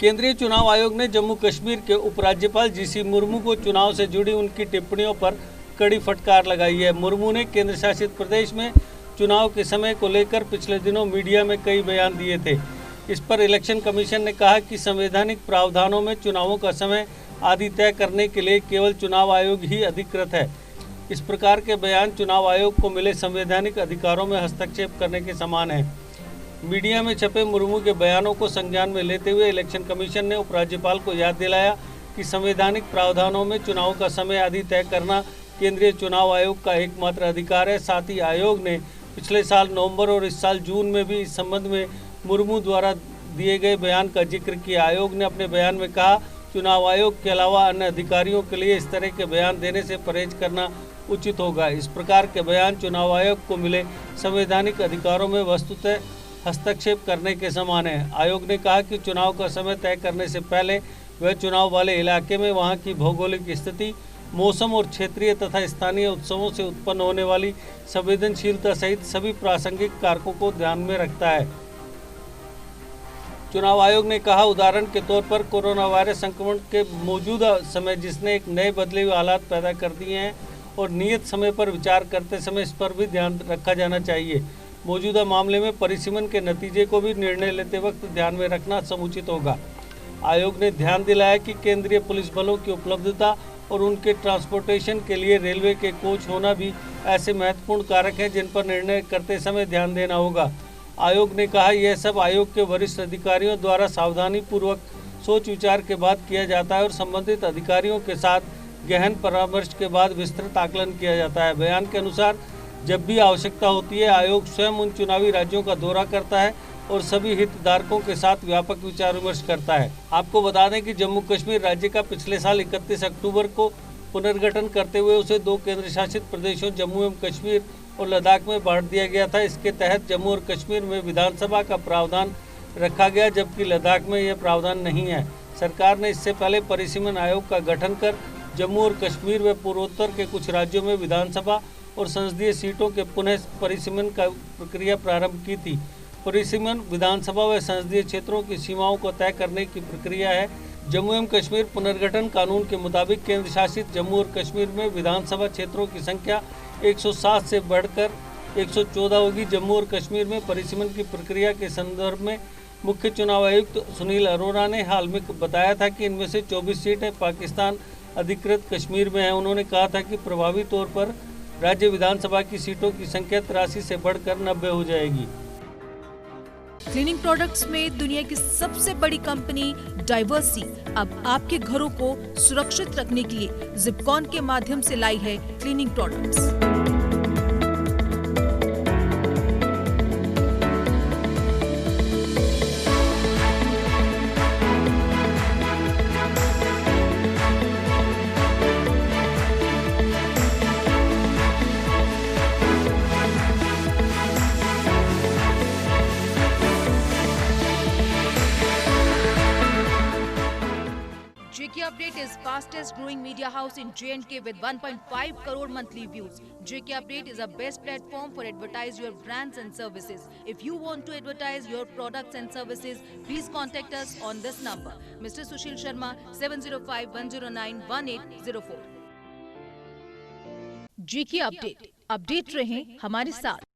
केंद्रीय चुनाव आयोग ने जम्मू कश्मीर के उपराज्यपाल जीसी मुर्मू को चुनाव से जुड़ी उनकी टिप्पणियों पर कड़ी फटकार लगाई है। मुर्मू ने केंद्र शासित प्रदेश में चुनाव के समय को लेकर पिछले दिनों मीडिया में कई बयान दिए थे। इस पर इलेक्शन कमीशन ने कहा कि संवैधानिक प्रावधानों में चुनावों का समय आदि तय करने के लिए केवल चुनाव आयोग ही अधिकृत है। इस प्रकार के बयान चुनाव आयोग को मिले संवैधानिक अधिकारों में हस्तक्षेप करने के समान है। मीडिया में छपे मुर्मू के बयानों को संज्ञान में लेते हुए इलेक्शन कमीशन ने उपराज्यपाल को याद दिलाया कि संवैधानिक प्रावधानों में चुनाव का समय आदि तय करना केंद्रीय चुनाव आयोग का एकमात्र अधिकार है। साथ ही आयोग ने पिछले साल नवंबर और इस साल जून में भी इस संबंध में मुर्मू द्वारा दिए गए बयान का जिक्र किया। आयोग ने अपने बयान में कहा, चुनाव आयोग के अलावा अन्य अधिकारियों के लिए इस तरह के बयान देने से परहेज करना उचित होगा। इस प्रकार के बयान चुनाव आयोग को मिले संवैधानिक अधिकारों में वस्तुतः हस्तक्षेप करने के समान है। आयोग ने कहा कि चुनाव का समय तय करने से पहले वह चुनाव वाले इलाके में वहां की भौगोलिक स्थिति, मौसम और क्षेत्रीय तथा स्थानीय उत्सवों से उत्पन्न होने वाली संवेदनशीलता सहित सभी प्रासंगिक कारकों को ध्यान में रखता है। चुनाव आयोग ने कहा, उदाहरण के तौर पर कोरोना वायरस संक्रमण के मौजूदा समय जिसने एक नए बदले हुए हालात पैदा कर दिए हैं और नियत समय पर विचार करते समय इस पर भी ध्यान रखा जाना चाहिए। मौजूदा मामले में परिसीमन के नतीजे को भी निर्णय लेते वक्त ध्यान में रखना समुचित होगा। आयोग ने ध्यान दिलाया कि केंद्रीय पुलिस बलों की उपलब्धता और उनके ट्रांसपोर्टेशन के लिए रेलवे के कोच होना भी ऐसे महत्वपूर्ण कारक हैं जिन पर निर्णय करते समय ध्यान देना होगा। आयोग ने कहा, यह सब आयोग के वरिष्ठ अधिकारियों द्वारा सावधानी पूर्वक सोच विचार के बाद किया जाता है और संबंधित अधिकारियों के साथ गहन परामर्श के बाद विस्तृत आकलन किया जाता है। बयान के अनुसार जब भी आवश्यकता होती है, आयोग स्वयं उन चुनावी राज्यों का दौरा करता है और सभी हितधारकों के साथ व्यापक विचार विमर्श करता है। आपको बता दें कि जम्मू कश्मीर राज्य का पिछले साल 31 अक्टूबर को पुनर्गठन करते हुए उसे 2 केंद्र शासित प्रदेशों जम्मू एवं कश्मीर और लद्दाख में बांट दिया गया था। इसके तहत जम्मू और कश्मीर में विधानसभा का प्रावधान रखा गया, जबकि लद्दाख में यह प्रावधान नहीं है। सरकार ने इससे पहले परिसीमन आयोग का गठन कर जम्मू और कश्मीर व पूर्वोत्तर के कुछ राज्यों में विधानसभा और संसदीय सीटों के पुनः परिसीमन का प्रक्रिया प्रारंभ की थी। परिसीमन विधानसभा व संसदीय क्षेत्रों की सीमाओं को तय करने की प्रक्रिया है। जम्मू एवं कश्मीर पुनर्गठन कानून के मुताबिक केंद्र शासित जम्मू और कश्मीर में विधानसभा क्षेत्रों की संख्या 107 से बढ़कर 114 होगी। जम्मू और कश्मीर में परिसीमन की प्रक्रिया के संदर्भ में मुख्य चुनाव आयुक्त सुनील अरोड़ा ने हाल में बताया था कि इनमें से 24 सीटें पाकिस्तान अधिकृत कश्मीर में हैं। उन्होंने कहा था कि प्रभावी तौर पर राज्य विधानसभा की सीटों की संख्या 83 से बढ़कर 90 हो जाएगी। क्लीनिंग प्रोडक्ट्स में दुनिया की सबसे बड़ी कंपनी डाइवर्सी अब आपके घरों को सुरक्षित रखने के लिए जिपकॉन के माध्यम से लाई है cleaning products. JK Update is fastest growing media house in J&K with 1.5 crore monthly views. JK Update is a best platform for advertise your brands and services. If you want to advertise your products and services, please contact us on this number. Mr. Sushil Sharma 705-109-1804. JK Update. Update रहें हमारे साथ।